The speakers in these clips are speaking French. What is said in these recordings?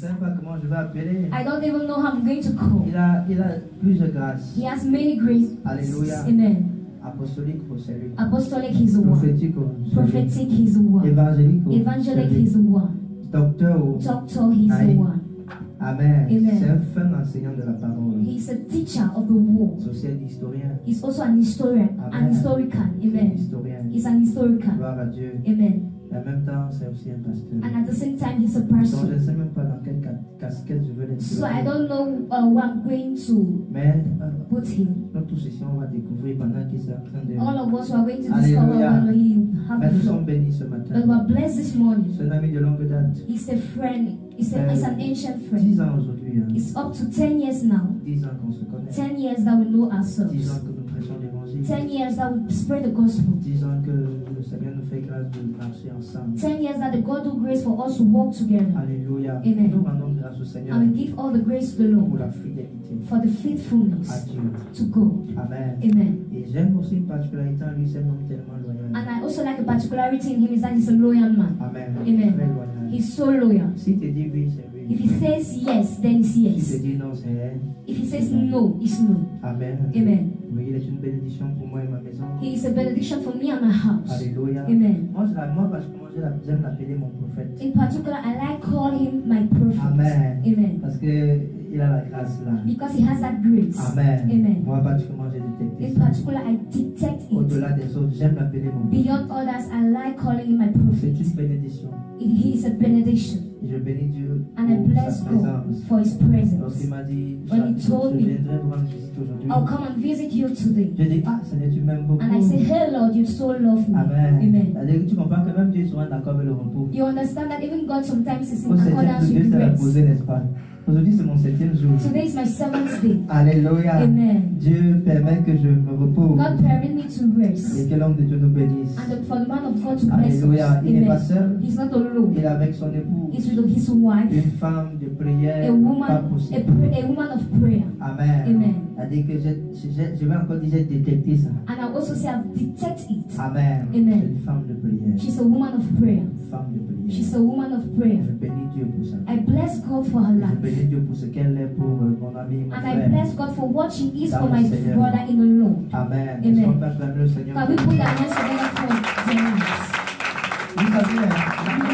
sais même pas comment je vais appeler. I don't even know how I'm going to call. Il a plusieurs grâces. He has many graces. Alléluia. Amen. Apostolique pour celui. Apostolic, he's the one. Prophétique pour celui. Prophetic, he's the one. Évangélique pour Evangelic, celui. he's the one. Docteur ou Doctor, he's the one. Amen. Amen. C'est un fin enseignant de la parole. He's a teacher of the word. C'est aussi un historien. He's also an historian, Amen. an historian. Un Amen. historien. He's an historian. Gloire à Dieu. Amen. Et en même temps, c'est aussi un pasteur. And at the same time, he's a Donc, je person. ne sais même pas dans quelle casquette je veux So I l'introduire. don't know what I'm going to Mais put him. nous tous ici, on va découvrir pendant qu'il est en train de... All of us are going to discover Alléluia. when he have Mais the nous flow. sommes bénis ce But matin. we're blessed this morning. C'est un ami de longue date. He's a friend. He's an ancient 10 friend. ans aujourd'hui. Hein. It's up to 10 years now. 10 ans qu'on se connaît. 10 years that we know 10 ans ourselves. que nous prêchons l'évangile. 10 years that we spread the gospel. 10 ans que le Seigneur nous fait grâce de marcher ensemble. 10 years that the God do grace for us to walk together. Alléluia. Amen. Nous rendons grâce au Seigneur And we give all the grace to the pour Lord la fidélité for the à faithfulness Dieu. to God. Amen. Amen. Et j'aime aussi une particularité en lui, c'est un homme tellement loyal. And I also like a particularity in him is that he's a loyal man. Amen. Amen. Très loyal. He's so loyal. Si tu dis oui, c'est If oui. he says yes, then it's Si yes. tu dis non, c'est elle. If he says no, it's no. Amen. Amen. Oui, il est une bénédiction pour moi et ma maison. He is a benediction for me and my house. Alléluia. Amen. Moi, parce que moi, j'aime l'appeler mon prophète. In particular, I like calling him my prophet. Amen. Amen. Parce qu'il a la grâce là. Because he has that grace. Amen. Amen. Moi, particulièrement, j'ai détecté In ça. particular, I detect it. Au-delà des autres, j'aime l'appeler mon prophète. Beyond others, I like calling him my C'est prophet. une bénédiction. He is a benediction. Et je bénis Dieu And I pour bless sa God présence. for his presence. Lorsqu'il m'a dit, When he told je me, viendrai vous rendre visite aujourd'hui. I'll come and visit you today. Je dis, ah, Seigneur, tu m'aimes beaucoup. And I say, hey Lord, you so love me. Amen. Amen. C'est-à-dire que tu comprends que même Dieu est souvent d'accord avec le repos. You understand that even God sometimes is in Au septième accordance jour, with Dieu s'est grace. reposé, n'est-ce pas? Aujourd'hui, c'est mon 7e jour. Today is my 7th day. Alléluia. Amen. Dieu permet que je me repose. God permit me to rest. Et que l'homme de Dieu nous bénisse. And for the man of God to bless us. Alléluia. Il n'est pas Amen. seul. He's not alone. Il est avec son époux. He's with his wife. Une femme de prière. A Pas woman, possible. a woman of prayer. Amen. Amen. C'est-à-dire que je vais encore dire, j'ai détecté ça. And I also say I've detected it. Amen. Amen. C'est une femme de prière. She's a woman of prayer. Une femme de prière. She's a woman of prayer. Je bénis Dieu pour ça. I bless God for her Je life. bénis Dieu pour ce qu'elle est pour mon ami, mon And I frère. bless God for what she is Dans for le my Seigneur. brother in the Lord. Amen. Amen. Est-ce qu'on peut acclamer le Seigneur? Can we put our hands together for Jesus? Vous savez,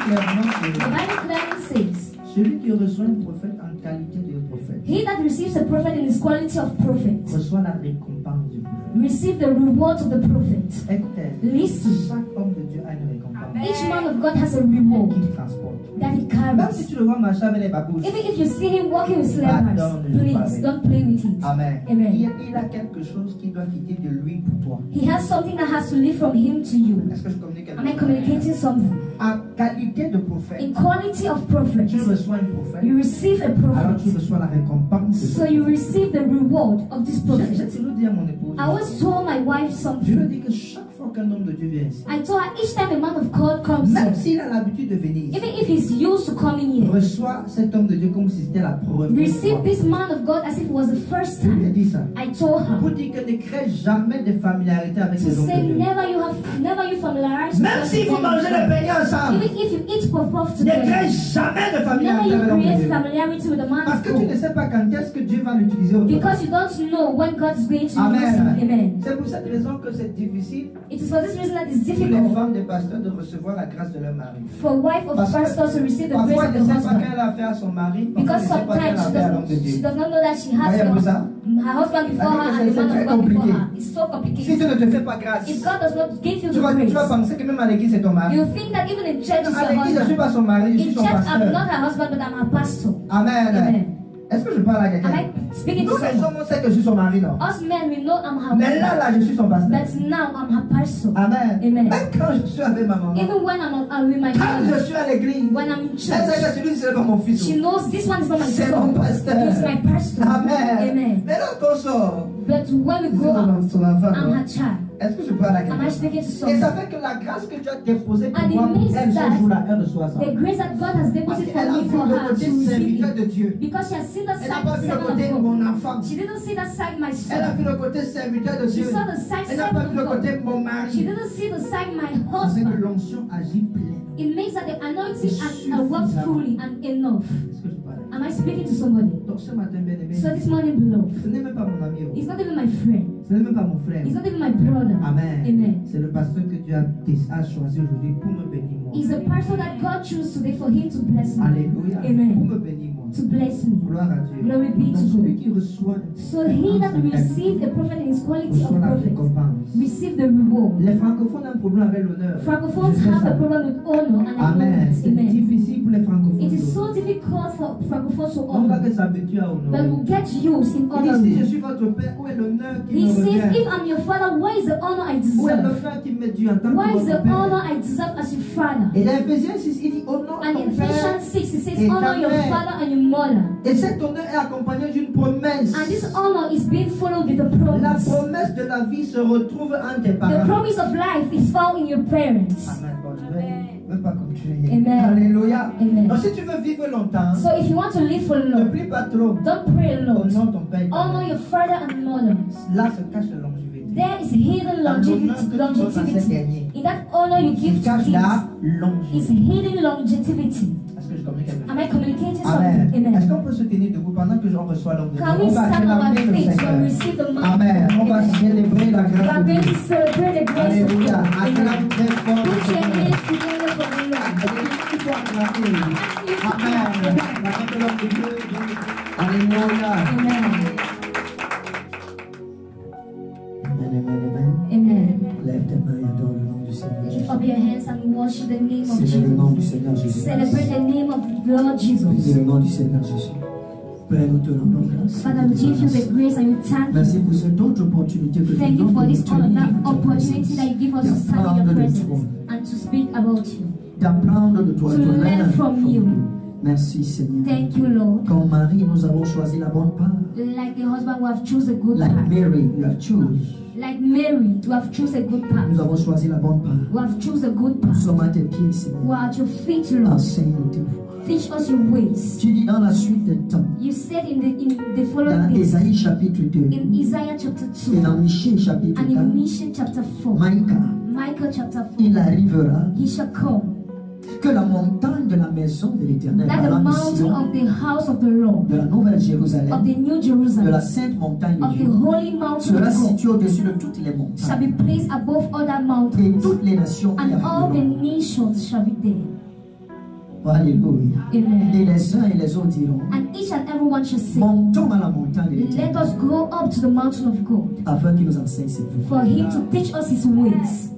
clairement The que Bible clearly says, celui qui reçoit un prophète en qualité de prophète he that receives a prophet in his quality of prophet reçoit la récompense du prophète. receive the reward of the prophet. Écoutez, Listen. chaque homme de Dieu a une récompense Each man of God has a reward qu'il transporte. that he Même si carries. tu le vois marcher avec les babouches. Even if you see him walking with slippers, please don't play with it. Amen. Amen. Il a quelque chose qui doit quitter de lui pour toi. He has something that has to leave from him to you. Est-ce que je communique quelque Am I chose? communicating something? En qualité de prophète, In quality of prophet, tu reçois un prophète, you receive a alors tu prophet. reçois la récompense. So you receive the reward of this J'ai prophet. toujours dit à mon épouse, I always told my wife je lui something. dis que chaque fois qu'un homme de Dieu vient ici, I told her each time a man of God comes même here, s'il a l'habitude de venir ici, even if he's used to coming here, reçois cet homme de Dieu comme si c'était la première receive fois. this man of God as if it was the first Je lui ai time. dit ça. I told Pour her dire que ne crée jamais de familiarité avec to les hommes say de Dieu. never you familiarize Même yourself si with vous mangez le them. beignet ensemble, Even if you eat puff ne crée together, jamais de never familiarité you avec l'homme de create Dieu. familiarity with the man Parce of que tu ne God. sais pas quand est-ce que Dieu va l'utiliser autrement. Because you don't know when God is going to use him. Amen. Amen. C'est pour cette raison que c'est difficile It is for this reason that it's pour les difficult femmes des pasteurs de recevoir la grâce de leur mari. for wife of Parce que pastors to receive the grace parfois, of elle the ne sait pas husband. qu'elle a fait à son mari, parfois, Because elle ne sait pas qu'elle sometimes a fait à l'homme de she Dieu. does not know that she has Voyez-vous ça? her husband before her and the man of God before her. It's so Si tu complicated. ne te fais pas grâce, If God does not give you tu the vas grace, penser que même à l'église c'est ton mari. you think that even in church it's À your l'église je ne suis husband. pas son mari, je In suis son church, I'm pasteur. not her husband, but I'm her pastor. Amen. Amen. Est-ce que je parle à Am quelqu'un? I speaking to Nous les someone? hommes on sait que je suis son mari, non? Us men, we know I'm her Mais husband, là, je suis son pasteur. but now I'm her pastor. Amen. Amen. Même quand je suis avec ma maman, Even when I'm with my quand je mother, suis à l'église, when I'm in elle sait church, que celui-ci c'est pas mon fils. she knows this one is not my C'est mon son. pasteur. It's my pastor. Amen. Amen. Mais là, qu'on sort, But when we c'est grow up, son enfant. I'm non? her child. Est-ce que je parle à Am I quelqu'un? speaking to Et someone? ça fait que la grâce que Dieu a déposée pour And it moi, means elle, ce that jour-là, elle reçoit ça. The grace that God has Parce deposited qu'elle for a me vu for le her to côté receive serviteur it. de Dieu. Because she has seen the Elle n'a pas side vu le côté of God. mon enfant. She didn't see that side my Elle a son. vu le côté serviteur de She Dieu. saw the side Elle n'a pas of vu le côté God. mon She mari. didn't see the side my Parce que husband. l'onction agit pleinement. It means that the anointing works fully and enough. Est-ce que je parle? Am I speaking to somebody? Donc ce matin, bien aimé, So this morning, beloved, ce n'est même pas mon ami. it's not even my friend. Ce n'est même pas mon frère. It's not even my brother. Amen. Amen. C'est le pasteur que Dieu a choisi aujourd'hui pour me bénir moi. He's the person that God chose today for him to bless me. Alléluia. Amen. Pour me bénir moi. To bless me. Gloire à Dieu. Glory be Donc to celui God. qui reçoit So he that receives the prophet in his quality of reçoit la prophet, récompense. receive the reward. Les francophones ont un problème avec l'honneur. Francophones Je sais have ça. a problem with honor and Amen. acknowledgement. C'est Amen. difficile pour les francophones. It is so difficult for francophones to On va honor, que s'habituer à but honorer. we get used in Il dit, si je honoring. suis votre père, où est l'honneur qui He me says, revient? if I'm your father, where is the honor I Où est deserve? l'honneur qui m'est dû en tant Where que is the votre honor père? I deserve as your father? Et dans Ephésiens 6, il dit honore And in ton père. Ephesians 6, it says, Et honor ta your mère. father and your mother. Et cet honneur est accompagné d'une promesse. And this honor is being followed with a La promise. promesse de la vie se retrouve en tes The parents. promise of life is found in your parents. Amen. Bon, je vais même pas continuer. Amen. Alléluia. Amen. Donc si tu veux vivre longtemps, So if you want to live for ne long, prie pas trop. don't pray a lot. Honore ton père. Honor your father and mother. Là se cache la longévité. There is hidden longevity. In that honor you give to Cache kids, la is longévité. hidden longevity. Est-ce que je communique avec Am I communicating Amen. something? Est-ce Amen. qu'on peut se tenir debout pendant que on reçoit l'homme de Dieu? Can we On va stand on our acclamer le feet when we Seigneur. receive the man? Amen. On va Amen. célébrer la We grâce are de going Dieu. to celebrate the grace of Alléluia. God. Acclame Amen. très fort le Put your Seigneur. hands together for the Lord. Il faut acclamer. Amen. La grâce de l'homme de Dieu. Alléluia. Amen. Amen, amen, amen. Amen. Lève tes mains et adore le nom du Seigneur Lift Jésus. up your hands and worship the name of Célèbre le nom du Jesus. Seigneur Jésus. Celebrate the name of Lord Bénis Jesus. le nom du Seigneur Jésus. Père, nous te rendons grâce. Father, we give you the grace and we thank you. Merci pour cette autre opportunité que Thank you nous for avons de this nous honor, tenir that dans ta opportunity that you give us to stand in your d'apprendre de presence toi, and to speak about you. d'apprendre de toi, To de learn learn from from you. you. Merci Seigneur. Thank you, Lord. Comme Marie, nous avons choisi la bonne part. Like the husband who have choose a good Like path. Mary, you have chosen. Like Mary, to have choose a good path. Nous avons choisi la bonne part. Who have choose a good Nous path. sommes à tes pieds, Seigneur. Who are at your feet, Lord. Enseigne-nous tes voies. Teach us your ways. Tu dis dans la suite des temps, You said in the dans following days, Ésaïe chapitre 2 in Isaiah chapter et 2 dans Michée chapitre and in 4, Misha chapter 4, Maïka, Michael chapter 4, il arrivera he shall come, que la montagne de la maison de l'Éternel, that the parlant de mountain Sion, of the house of the Lord, de la nouvelle of Jérusalem, the new de la Jerusalem, sainte montagne de of the Dieu, holy mountain sera of God, située au-dessus de toutes les shall montagnes. be placed above other Et mountains, toutes les nations y and all the afflueront. nations shall be there. Alléluia. Amen. Et les uns et les autres diront, And each and every one shall say, montons à la montagne de let l'Éternel, us go up to the mountain of God, afin qu'il nous enseigne ses voies. for him to teach us his ways.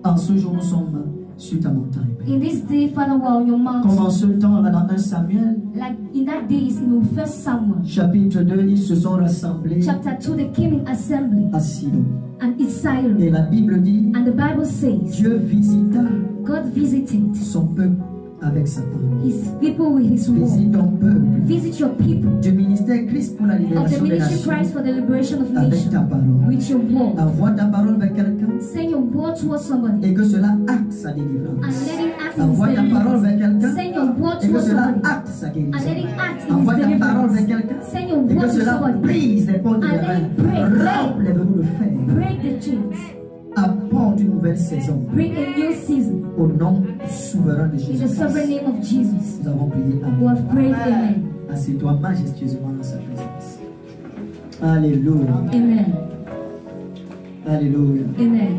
En ce jour, nous sommes sur ta montagne. In this day, Father, we are on your Comme en mountain. ce temps, là, dans 1 Samuel, Like in that days in 1 Samuel, chapitre 2, ils se sont rassemblés chapter 2, they came in assembly, à Silo. and it's silent. Et la Bible dit, And the Bible says, Dieu visita God visited son peuple avec sa parole. his people with his word. Visite ton peuple. Visit your people Du ministère Christ pour la of the libération des ministry nations Christ for the liberation of avec ta nations parole. with your word. Envoie ta parole vers quelqu'un Send your word towards somebody et que cela acte sa and délivrance. let it act in his Envoie ta parole vers deliverance. quelqu'un Send your word et que towards cela somebody acte sa and let guérison. it act in Envoie his ta parole vers deliverance. quelqu'un Send your et que word to cela somebody. brise les portes des And let reins. it break. Rompe les verrous de fer. Break the chains. Apporte une nouvelle saison. Bring a new season. Au nom souverain de In the Jésus. sovereign name of Jesus. Nous avons prié. Who Amen. have prayed, amen. Assieds-toi majestueusement dans sa présence. Alléluia. Amen. Alléluia. Amen.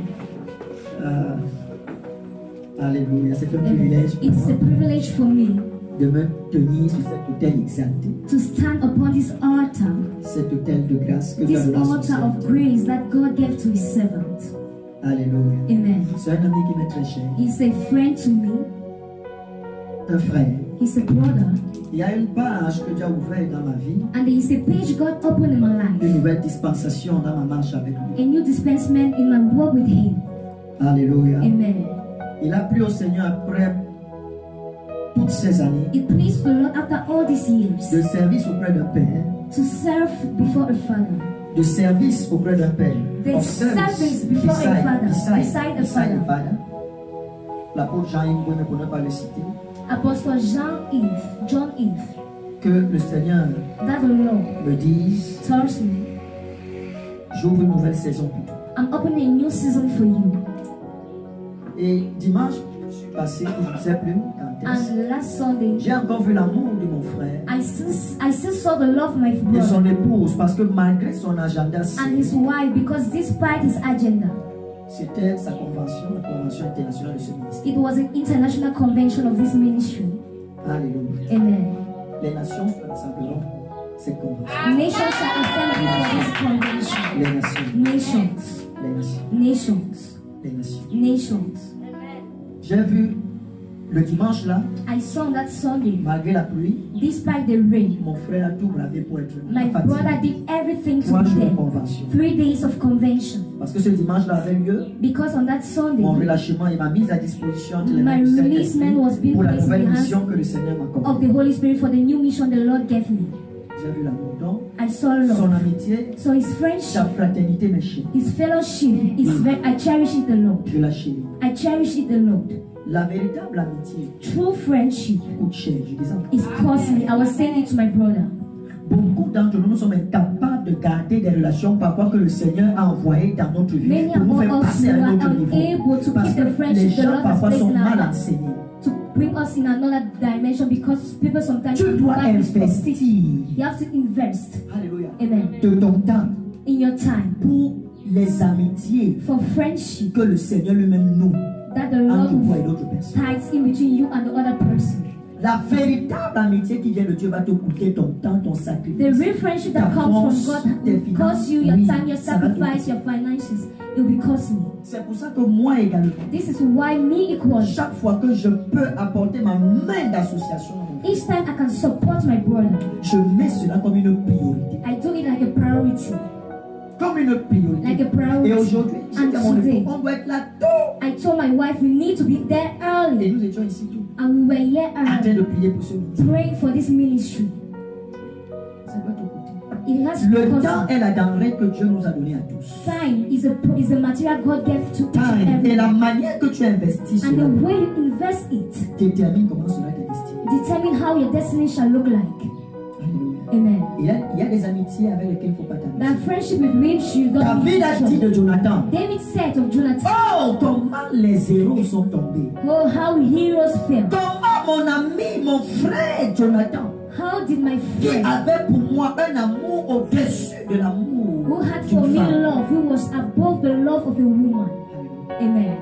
Alléluia. C'est un privilège pour It's a moi privilege for me de me tenir sur cet autel exalté. to stand upon this altar, Cet autel de grâce que Dieu this a donné à son altar of serviteur. grace that God gave to his servant. Alléluia. Amen. C'est un ami qui m'est très cher. He's a friend to me. Un frère. He's a brother. Il y a une page que Dieu a ouverte dans ma vie. And there is a page God opened in my Une life. nouvelle dispensation dans ma marche avec lui. A new dispensation in my walk with him. Alléluia. Amen. Il a plu au Seigneur après toutes ces années It pleased the Lord after all these years de service auprès d'un père. to serve before a father. De service auprès d'un père. The Of service before a father, beside a father. L'apôtre Jean-Yves Boué, pour ne pas le citer, Apostle John Eve, que le Seigneur that the Lord me dise, tells me, j'ouvre une nouvelle saison pour toi. I'm opening a new season for you. Et dimanche passé, je ne sais plus quand est-ce, And last Sunday, j'ai encore vu l'amour de mon frère I still saw the love of my et brother son épouse, parce que malgré son agenda, and his wife, because despite his agenda, c'était sa convention, la convention internationale de ce ministère. it was an international convention of this ministry. Alléluia. Amen. Les nations se rassembleront cette convention. Nations shall assemble for this convention. Les nations, Nations, les nations, nations, les nations. nations. J'ai vu le dimanche là, I saw that Sunday, malgré la pluie, despite the rain, mon frère a tout bravé pour être my brother fatigué. did everything to 3 be jours de there. convention. 3 days of convention. Parce que ce dimanche-là avait lieu, Because on that mon Sunday, relâchement et ma mise à disposition entre les mains my du releasement Saint-Esprit was being pour la placed in nouvelle the hands mission que le Seigneur m'a of accordée. the Holy Spirit for the new mission the Lord gave me. J'ai vu l'amour, donc I saw son love. amitié, So his sa friendship, fraternité, mes chers. his fellowship, I cherish it a lot. Je la chéris. I cherish it a lot. La véritable amitié True friendship coûte cher, je disais. is costly. I was saying it to my brother. Beaucoup d'entre nous, nous sommes incapables de garder des relations parfois que le Seigneur a envoyées dans notre vie Many pour nous faire among us passer à un autre are niveau. unable to Parce keep que the friendship les the gens Lord has parfois placed sont in our mal lives, enseignés. to bring us in another dimension, because people sometimes Tu dois lack responsibility. investir, You have to invest, alléluia, amen, de ton temps in your time pour les amitiés for friendship que le Seigneur lui-même nous that the Lord entre toi et will d'autres personnes. ties in between you and the other person. La véritable amitié qui vient de Dieu va te coûter ton temps, ton The sacrifice. real friendship Ta that comes force, from tes God finances, costs you your oui, time, your ça va te sacrifice, your finances. It will be costly. C'est pour ça que moi également, This is why me equally, chaque fois que je peux apporter ma main d'association, each time I can support my brother, je mets cela comme une priorité. I do it like a priority. Comme une priorité. Like a priority. Et aujourd'hui, And j'étais à mon today, époque, on doit être là tôt. I told my wife we need to be there Et early, nous étions ici tout, and we were here en train early de prier pour ce ministère. praying for this ministry. Ça doit te coûter. It has to Le cost. temps est la denrée que Dieu nous a donnée à tous. Time is a material God gave to each and Time. Et la everyone, manière que tu investis and cela the way you invest it détermine comment cela t'est destiné. determine how your destiny shall look like. Alléluia. Amen. Il y a des amitiés avec lesquelles il ne faut pas t'amuser. That friendship with which you don't David need a to dit show. de Jonathan, David said of Jonathan, oh, comment les héros sont tombés. oh, how heroes fell. Comment mon ami, mon frère Jonathan, How did my qui friend, avait pour moi un amour au-dessus de l'amour who had for d'une me femme. love, who was above the love of a woman. Amen.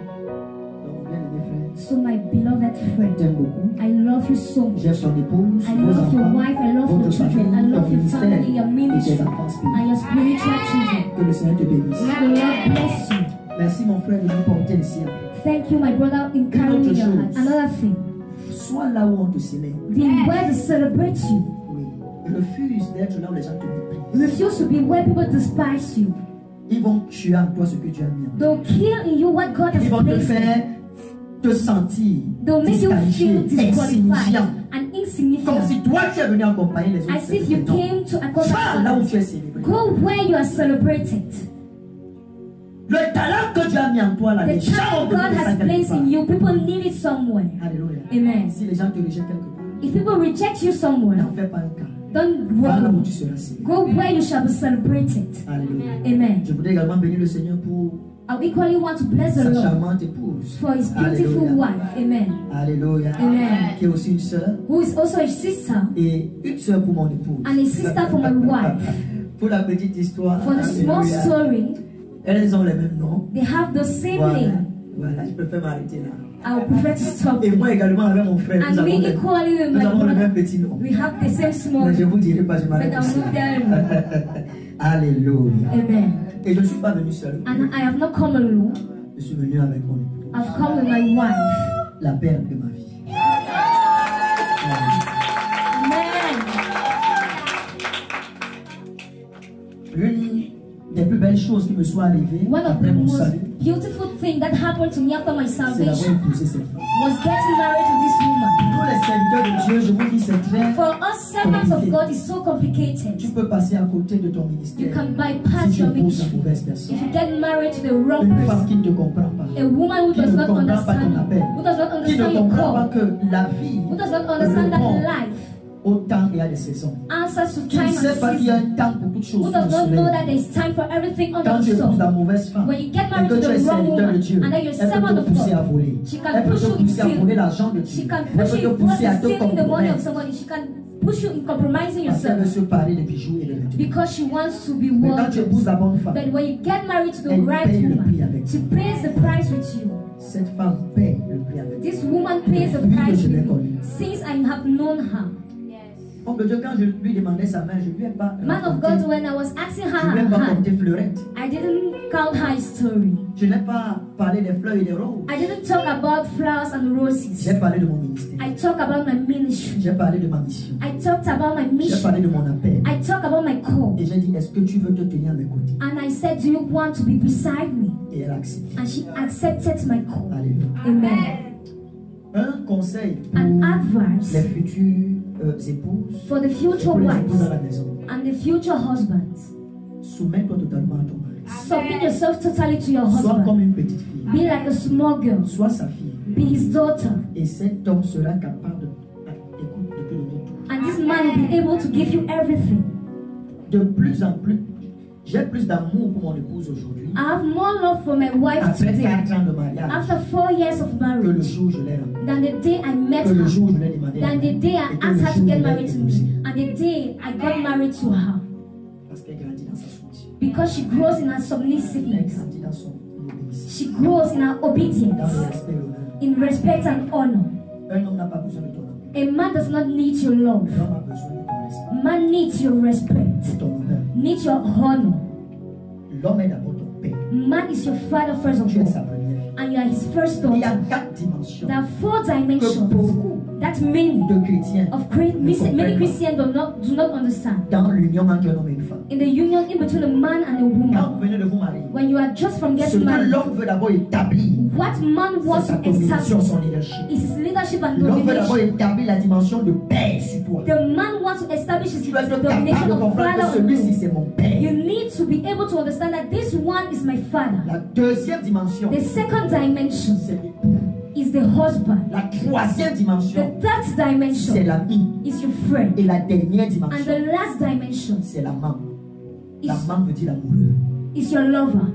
Donc, bien-aimé frère, So my beloved friend, je t'aime beaucoup. I love you so much. J'aime ton épouse, I vos love your enfants, wife, I love your votre children, I famille, love ton your ministère family, your et ministry, tes enfants spirituels. and your spiritual children. Que le Seigneur te bénisse. May the Lord bless you. Merci mon frère de nous porter ici. Thank you, my brother, in carrying me your heart. Another thing, Sois là où on te célèbre. be where to celebrate you. Oui. Refuse d'être là où les gens te méprisent. Refuse to be where people despise you. Ils vont tuer en toi ce que tu as mis en toi. They'll kill in you what God has Ils vont te placed in you. faire te sentir They'll make you feel disqualifié, disqualified insignifiant. and Comme insignificant. si toi tu es venu accompagner les autres. As if you célébrer. Non. came to Va là accompany où others. tu es célébré. Go where you are celebrated. Le talent que Dieu a mis en toi là, The les gens talent ont God besoin de ça has quelque placed in part. you, people need it somewhere. Alléluia. Amen. Si les gens te rejettent quelque part, If people reject you somewhere, n'en fais pas un cas. don't Va là où worry. tu seras célébré. Go where you shall be celebrated. Alléluia. Amen. Je voudrais également bénir le Seigneur pour I equally want to bless the sa Lord charmante épouse. for his beautiful Alléluia. wife. Amen. Alléluia. Amen. Qui est aussi une sœur Who is also a sister et une sœur pour mon épouse. and a sister for my wife. Pour la petite histoire. For the small Alléluia. story, Elles ont les mêmes noms. they have the same Voilà. name. Voilà, je préfère m'arrêter là. I would prefer to stop. Et moi également avec mon frère, And me equally with nous my avons le même brother, petit nom. we have the same small Mais je name. vous dirai pas, je But m'arrête I'm ici. not there. Alléluia. Amen. Et je ne suis pas venu seul. And I have not come alone. Je suis venu avec mon épouse. I've come with my wife. La perle de ma vie. Amen. L'une des plus belles choses qui me soit arrivées One of après the mon most salut, beautiful things that happened to me after my c'est d'avoir salvation épousé cette femme. was getting married to this woman. Pour les serviteurs de Dieu, je vous dis, c'est très... For us servants of God, it's so Tu complicated. peux passer à côté de ton You ministère can bypass si tu your épouses la ministry. mauvaise personne. If you get married to the wrong Une femme person, qui ne te comprend pas. a woman who Qui does ne not comprend pas ton understand appel. you, who does not Qui ne understand your comprend pas call, que la vie who does not understand that répond life au temps et à des saisons. Answers to Tu ne time sais and pas qu'il y a season. un temps pour toutes choses Who sous le does not know soleil. that there is time for everything under Quand the tu épouses la sun? mauvaise femme, When you get et married que to tu es the wrong serviteur de woman, Dieu, and then you're elle peut servant te of pousser à God, voler. she can Elle peut push te you pousser à into voler l'argent de She Dieu. can Elle push peut you te in pousser à te stealing the money of compromettre. somebody. She can push you in compromising Parce qu'elle veut yourself se parler de bijoux et de vêtements. because she wants to be Mais quand tu épouses la worldly. bonne femme, But when you get married to the elle right paye le prix woman, avec she toi. pays the price with you. Cette femme paye le prix avec toi. This woman pays the Depuis que price je l'ai with connue. you since I have known her. Homme de Dieu, quand je lui demandais sa main, je lui ai pas Man of raconté, God, when I was asking her je lui ai her pas hand, compté fleurette. I didn't count her story. Je n'ai pas parlé des fleurs et des roses. I didn't talk about flowers and roses. J'ai parlé de mon ministère. I talk about my ministry. J'ai parlé de ma mission. I talked about my J'ai mission. parlé de mon appel. I talk about my call. Et j'ai dit, est-ce que tu veux te tenir à mes côtés? And I said, do you want to be beside me? Et elle a accepté. And she accepted my call. Alléluia. Amen. Un conseil pour An advice les futures épouses, for the et future pour les épouses à la wives maison. and the future husbands. Soumets-toi totalement à ton mari. Submit yourself totally to your Sois comme husband. une petite fille. Be like a small girl. Sois sa fille. Be his daughter. Et cet homme sera capable de te donner tout. And this man will be able to give you everything. De plus en plus, j'ai plus d'amour pour mon épouse aujourd'hui. I have more love for my wife Après today, 4 ans de mariage, after 4 years of que le marriage, jour où je l'ai rencontrée, than the day I met que le her, jour où je l'ai demandé, than the day I et que asked le her jour to où get je l'ai married to épousée. me, and the day I got married to her, Parce qu'elle grandit dans sa soumission. because she grows in her Elle submissiveness, grandit dans son obéissance. she grows in her Dans le obedience, respect et l'honneur. in respect and honor. Un homme n'a pas besoin de ton amour. A man does not need your love. L'homme a besoin de ton respect, Man needs your respect, de ton honneur. needs your honor. L'homme est d'abord ton père. Man is your father first of Tu es sa all, première fille. and you are his first Il y a daughter. 4 dimensions There are 4 que dimensions beaucoup that many de chrétiens many Christians do not understand. dans l'union entre un homme et une femme. In the union in between a man and a Quand woman, vous venez de vous marier, when you are just from ce getting que married, l'homme veut d'abord établir, what man c'est wants sa to domination, son establish leadership. is his leadership and L'homme veut d'abord domination. établir la dimension de père sur toi. The man wants to establish his Tu dois être domination capable de of comprendre que father on celui-ci you. c'est mon père. You need to be able to understand that this one is my father. La deuxième dimension, The second dimension c'est l'époux. is the husband. La troisième The dimension, third c'est dimension l'ami. is your friend. Et la dernière And dimension, the last dimension c'est l'amant. is, L'amant veut dire l'amoureux. is your lover.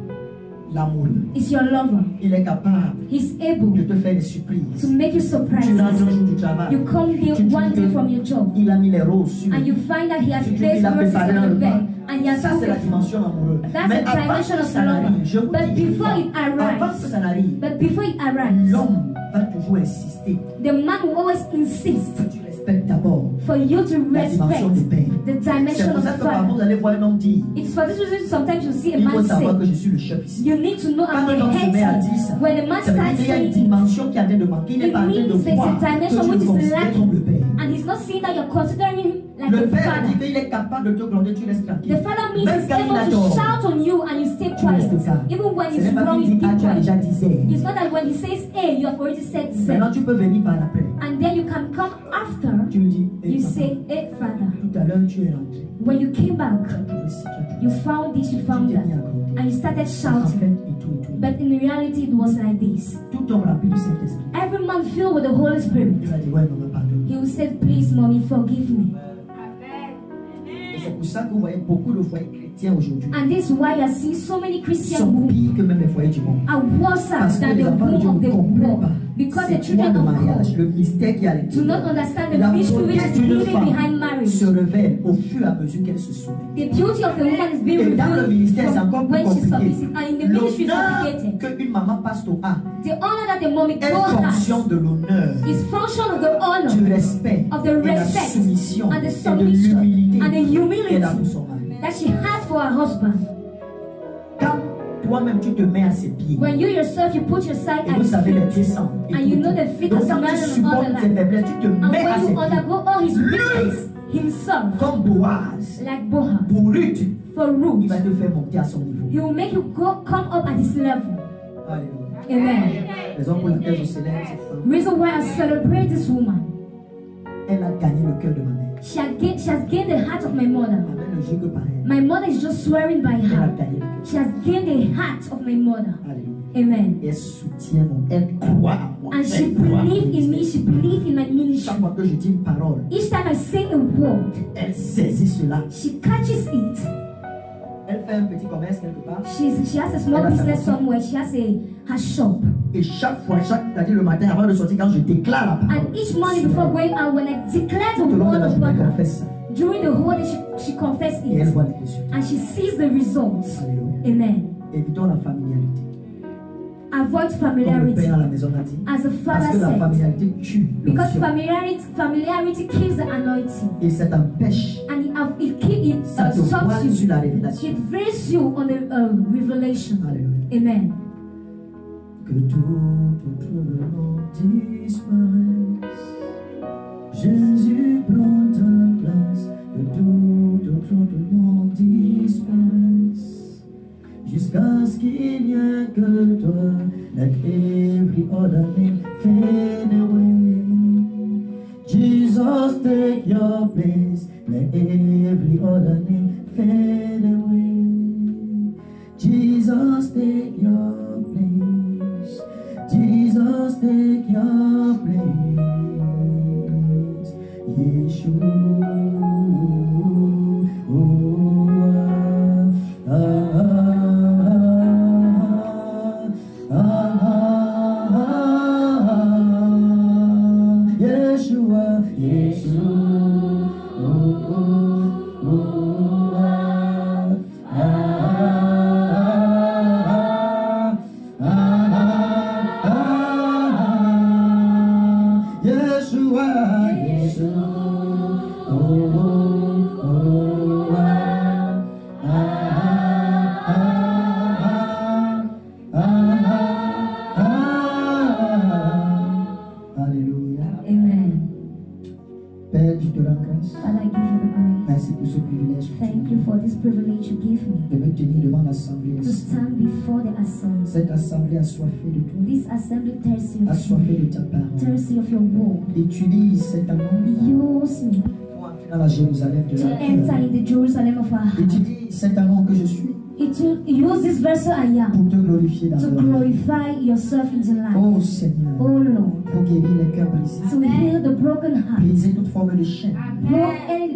L'amoureux. Is your lover. Il est capable He's de able te faire des surprises. to make you Tu surprised. rentres un jour du travail. You come here Tu dis one day que from your job il a mis les roses sur and le you find that he has Tu dis placed qu'il a roses préparé on un the repas. bed and he has Ça, c'est la cooked. dimension amoureuse. That's Mais the avant dimension que of ça n'arrive, je vous love. But dis, before it avant que arrives, ça n'arrive, but before it arrives, l'homme va toujours insister the man will always insist que tu respectes d'abord for you to la dimension du respect père. the C'est dimension pour of ça que parfois father. vous allez voir un homme dire, It's for this reason sometimes you see a il faut man savoir say, que je suis le chef ici. you need to know Quand I'm un the homme se met à head. dire ça, When the man ça veut dire starts qu'il y a une saying, dimension qui est en train de manquer. Il n'est it pas en train means de there's voir a que dimension tu which le is considères comme le lacking. père. And he's not saying that you're considering him like Le the père father. dit qu'il est capable de te gronder, tu restes tranquille. The father means Même he's quand il a able to tort, shout on you and you stay tu restes quiet. calme. Even when C'est he's même pas wrong, qu'il you dit, keep tu as quiet. déjà dit zère. It's not that when he says A, you have already said Z. Maintenant, tu peux venir par après. And then you can come after, Tu me dis, you papa, say, hey father, tout à l'heure, tu es rentré. when you came back, Tu as trouvé ci, tu as trouvé you ça. found this, you Tu found t'es mis à that. gronder. And you started En fait, shouting. et tout, et tout. But in reality, it was like this. Tout homme rempli du Saint-Esprit. Every man filled with the Holy Spirit, Il va dire, ouais, maman, pardonne. he will say, please, mommy, forgive me. Et c'est pour ça que vous voyez beaucoup de foyers chrétiens aujourd'hui And this is why I see so many Christian sont women pires que même les foyers du monde. are worse Parce que than les the enfants de Dieu womb of ne the comprennent world. pas. Because the C'est quoi children le of mariage, God le mystère qui a do not understand the La mystery which beauté is d'une hidden behind femme marriage. se révèle au fur et à mesure qu'elle se soumet. The beauty of the woman is being Et dans le ministère, c'est revealed encore from plus when she's compliqué. submissive. And in the ministry, it's complicated. L'honneur qu'une maman pastoral a The honor that the mommy est God fonction has de l'honneur, is function of the honor, du respect, of the et de la respect, soumission, and the et de submission, l'humilité and the humility qu'elle a pour son mari. that she has for her husband. Quand toi-même tu te mets à ses pieds, When you yourself, you put yourself et at vous his savez les feet, pieds sans. and you know the feet Donc of quand man tu and all supportes the ses life. faiblesses, tu te And mets à when ses you pieds. undergo all his weakness himself, Comme Boaz, like Boaz, pour Ruth, for il Ruth, va te faire monter à son niveau. he will make you come up at his level. Alléluia. Amen. Raison pour laquelle je célèbre cette femme. Reason why I celebrate this woman. Elle a gagné le cœur de ma mère. She has gained the heart of my mother. Avec le jeu que par elle. My mother is just swearing by Elle a her. gagné le cœur. She has gained the heart of my mother. Alléluia. Amen. Elle soutient mon. Elle croit en moi. And she Elle croit en believes in moi. me. She believes in my ministry. Chaque fois que je dis une parole, Each time I say a word, elle saisit cela. she catches it. Elle fait un petit commerce quelque part. She has a small business somewhere. She has her shop. Et chaque fois, c'est-à-dire le matin avant de sortir, quand je déclare la parole, And each morning before going out, when I declare the tout le long de word la of journée, elle God, confesse ça. during the whole day she confesses Et elle it. voit les résultats. And she sees the results. Alléluia. Amen. Évitons la familiarité. Avoid Comme le familiarity. Père à la maison l'a dit. As the Parce Father que la said. familiarité tue Because l'onction. familiarity kills the anointing. Et ça t'empêche. And it Ça te voile stops sur you. la révélation. It frees you on the revelation. Alléluia. Amen. Que tout autre nom disparaisse. Jésus prend ta place. Que tout autre nom disparaisse. Jusqu'à ce qu'il n'y ait que toi. Let every other name fade away. Jesus, take your place. Let every other name fade away. Jesus, take your place. Jesus, take your place. Yeshua. Yeshua, Alléluia. Amen. Père, je te rends grâce. Father, I give you the grace. Merci pour ce privilège. Thank you for this privilege you give me De me tenir devant l'assemblée. to stand before the assembly. Cette assemblée assoiffée de toi. This assembly thirsty of you, Assoiffée de ta parole. thirsty of your word. Utilise cet amour Use me pour entrer dans la Jérusalem de to la enter terre. in the Jerusalem of our heart. Utilise cet amour que je suis Use this vessel I am pour te glorifier dans to le monde. glorify yourself in the life. Oh Seigneur, Oh Lord, pour guérir les cœurs brisés. to heal the broken heart. Briser toute forme de chaîne.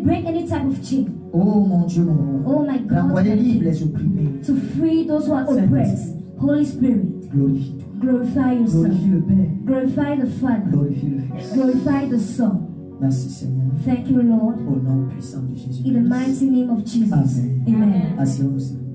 Break any type of chain. Oh mon Dieu, mon roi. Oh my God, Renvoyer my libre King. les opprimés. To free those who are oppressed. Holy Spirit, Glorifie-toi. glorify yourself. Glorifie le Père. Glorify the Father. Glorifie le Fils. Glorify the Son. Merci Seigneur. Thank you, Lord. Au nom puissant de Jésus. In the mighty name of Jesus. Amen. Amen. Asseyons-nous.